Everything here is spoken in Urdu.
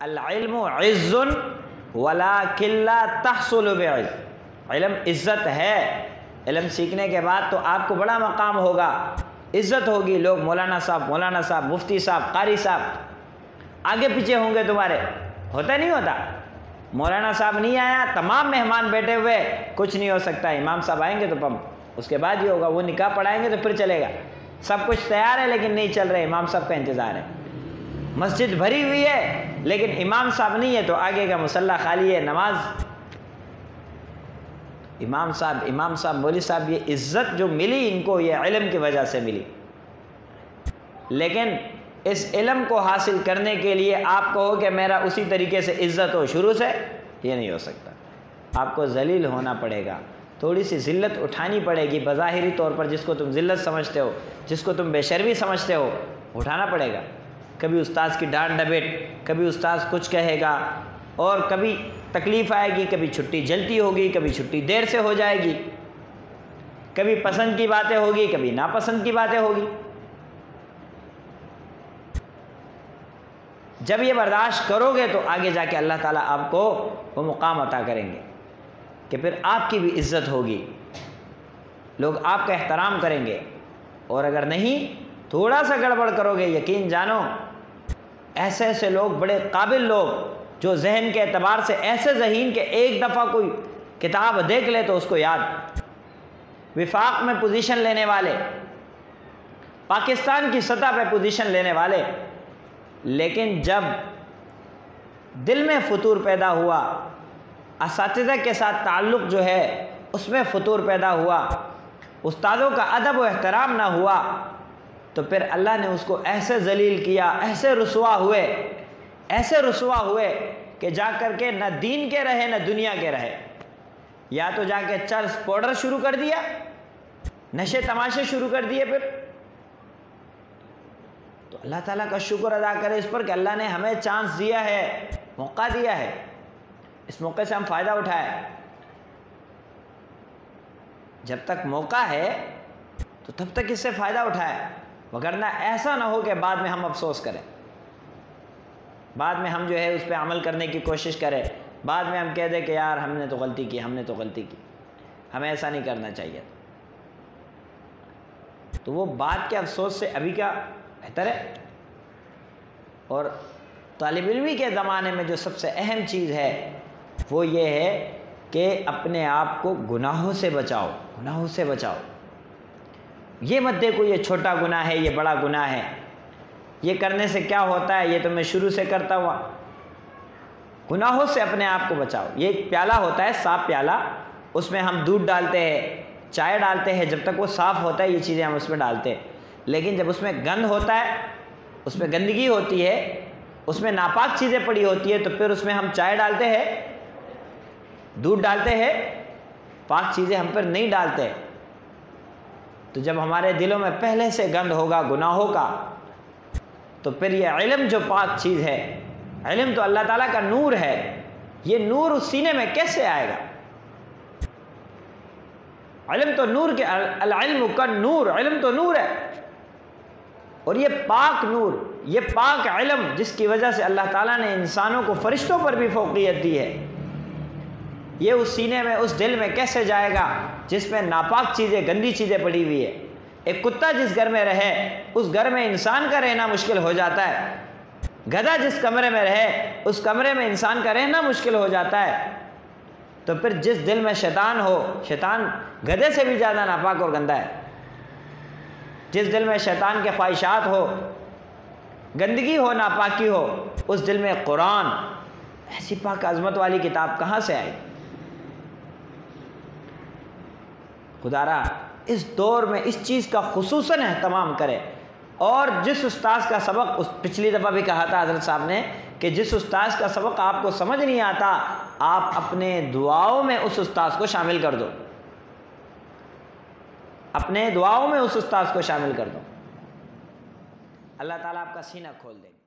العلم عز ولکن لا تحصل بعز، علم عزت ہے، علم سیکھنے کے بعد تو آپ کو بڑا مقام ہوگا، عزت ہوگی، لوگ مولانا صاحب، مفتی صاحب، قاری صاحب آگے پیچھے ہوں گے تمہارے، ہوتا نہیں ہوتا؟ مولانا صاحب نہیں آیا، تمام مہمان بیٹھے ہوئے، کچھ نہیں ہو سکتا، امام صاحب آئیں گے تو اس کے بعد ہی ہوگا، وہ نکاح پڑھائیں گے تو پھر چلے گا، سب کچھ تیار ہے لیکن نہیں چل رہے، امام صاحب کا انتظار ہے، مسجد بھری ہوئی ہے لیکن امام صاحب نہیں ہے تو آگے کا مصلی خالی ہے، نماز۔ امام صاحب مولوی صاحب، یہ عزت جو ملی ان کو یہ علم کی وجہ سے ملی، لیکن اس علم کو حاصل کرنے کے لیے آپ کہو کہ میرا اسی طریقے سے عزت ہو شروع سے، یہ نہیں ہو سکتا، آپ کو ذلیل ہونا پڑے گا، تھوڑی سی ذلت اٹھانی پڑے گی، بظاہری طور پر جس کو تم ذلت سمجھتے ہو، جس کو تم بے شرمی سمجھتے ہو، اٹھانا پڑے گا۔ کبھی استاذ کی ڈانٹ ڈپیٹ، کبھی استاذ کچھ کہے گا، اور کبھی تکلیف آئے گی، کبھی چھٹی جلدی ہوگی، کبھی چھٹی دیر سے ہو جائے گی، کبھی پسند کی باتیں ہوگی، کبھی ناپسند کی باتیں ہوگی۔ جب یہ برداشت کرو گے تو آگے جا کے اللہ تعالیٰ آپ کو وہ مقام عطا کریں گے کہ پھر آپ کی بھی عزت ہوگی، لوگ آپ کا احترام کریں گے۔ اور اگر نہیں، تھوڑا سا گڑبڑ کرو گے، یقین جانو ایسے ایسے لوگ، بڑے قابل لوگ جو ذہن کے اعتبار سے ایسے ذہین کہ ایک دفعہ کوئی کتاب دیکھ لے تو اس کو یاد، وفاق میں پوزیشن لینے والے، پاکستان کی سطح پہ پوزیشن لینے والے، لیکن جب دل میں فتور پیدا ہوا، اساتذہ کے ساتھ تعلق جو ہے اس میں فتور پیدا ہوا، استادوں کا ادب و احترام نہ ہوا، تو پھر اللہ نے اس کو ایسے ذلیل کیا، ایسے رسوا ہوئے کہ جا کر کے نہ دین کے رہے نہ دنیا کے رہے، یا تو جا کے چرس پاؤڈر شروع کر دیا، نشے تماشے شروع کر دیے۔ پھر تو اللہ تعالیٰ کا شکر ادا کرے اس پر کہ اللہ نے ہمیں چانس دیا ہے، موقع دیا ہے، اس موقع سے ہم فائدہ اٹھائے۔ جب تک موقع ہے تو تب تک اس سے فائدہ اٹھائے، وگرنہ ایسا نہ ہو کہ بعد میں ہم افسوس کریں، بعد میں ہم جو ہے اس پہ عمل کرنے کی کوشش کریں، بعد میں ہم کہہ دیں کہ یار ہم نے تو غلطی کی، ہمیں ایسا نہیں کرنا چاہیے، تو وہ بعد کے افسوس سے ابھی کا بہتر ہے۔ اور طالب علمی کے زمانے میں جو سب سے اہم چیز ہے وہ یہ ہے کہ اپنے آپ کو گناہوں سے بچاؤ، یہ مت دیکھو یہ چھوٹا گناہ ہے، یہ بڑا گناہ ہے، یہ کرنے سے کیا ہوتا ہے، یہ تو میں شروع سے کرتا ہوا، گناہوں سے اپنے آپ کو بچاؤ۔ یہ ایک پیالہ ہوتا ہے، صاف پیالہ، اس میں ہم دودھ ڈالتے ہیں، چائے ڈالتے ہیں، جب تک وہ صاف ہوتا ہے یہ چیزیں ہم اس میں ڈالتے ہیں، لیکن جب اس میں گند ہوتا ہے، اس میں گندگی ہوتی ہے، اس میں ناپاک چیزیں پڑی ہوتی ہے، تو پھر اس میں ہم چائے ڈالتے ہیں، دودھ ڈالتے ہیں، پاک چیزیں ہم پر نہیں ڈالتے۔ تو جب ہمارے دلوں میں پہلے سے گند ہوگا گناہوں کا، تو پھر یہ علم جو پاک چیز ہے، علم تو اللہ تعالیٰ کا نور ہے، یہ نور اس سینے میں کیسے آئے گا؟ علم تو نور کے، العلم کا نور، علم تو نور ہے، اور یہ پاک نور، یہ پاک علم جس کی وجہ سے اللہ تعالیٰ نے انسانوں کو فرشتوں پر بھی فوقیت دی ہے، یہ اس سینے میں، اس دل میں کیسے جائے گا جس میں ناپاک چیزیں، گندی چیزیں پڑی ہوئی ہے؟ ایک کتا جس گھر میں رہے اس گھر میں انسان کا رہنا مشکل ہو جاتا ہے، گدھا جس کمرے میں رہے اس کمرے میں انسان کا رہنا مشکل ہو جاتا ہے، تو پھر جس دل میں شیطان ہو، شیطان گدھے سے بھی زیادہ ناپاک اور گندا ہے، جس دل میں شیطان کے خواہشات ہو، گندگی ہو، ناپاکی ہو، اس دل میں قرآن ایسی پاک عظمت والی کتاب کہاں سے آئے؟ خدا را اس دور میں اس چیز کا خصوصاً اہتمام کرے، اور جس استاذ کا سبق، اس پچھلی دفعہ بھی کہا تھا حضرت صاحب نے کہ جس استاذ کا سبق آپ کو سمجھ نہیں آتا، آپ اپنے دعاؤں میں اس استاذ کو شامل کر دو، اپنے دعاؤں میں اس استاذ کو شامل کر دو، اللہ تعالیٰ آپ کا سینہ کھول دے گا۔